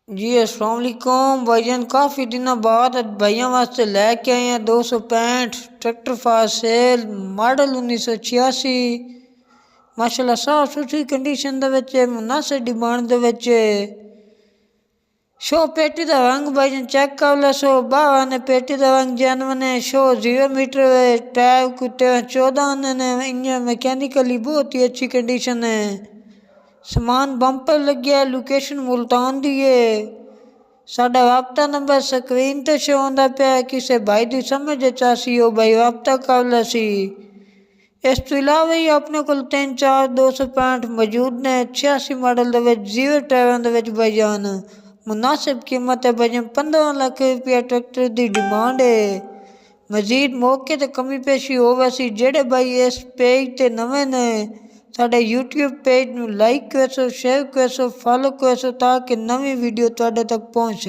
जी अस्सलाम वालेकुम भाईजान, काफ़ी दिनों बाद भाइयों वास्ते लेके आए हैं 265 ट्रैक्टर फास्ट सेल मॉडल 1986। माशाल्लाह साफ सुथरी कंडीशन दे विच मुनासिब डिमांड दे विच। शो पेटी का रंग भाईजान चेक कर लो। सो बारह ने पेटी का रंग जानवन है। शो 0 मीटर टायर कुटे 14 ने। इंजन मैकेनिकली बहुत ही अच्छी कंडीशन है। समान बंपर लग गया। लोकेशन मुल्तान दी है। साडा राबता नंबर स्क्रीन ते शो होंदा पिया। किसी भाई की समझ चासी हो भाई राबता कर लो सी। इस तो इलावा ही अपने को 3-4 265 मौजूद ने 86 मॉडल दे 0 टायरों दे भाईजान। मुनासिब कीमत है भाईजान, 15 लाख रुपया ट्रैक्टर की डिमांड है। मजीद मौके ते कमी पेशी होवे सी। जेड़े भाई इस पेज ते नवे ने साडे यूट्यूब पेज नू लाइक करो, शेयर करो, फॉलो करो ताकि नवी वीडियो तुहाडे तक पहुंच सके।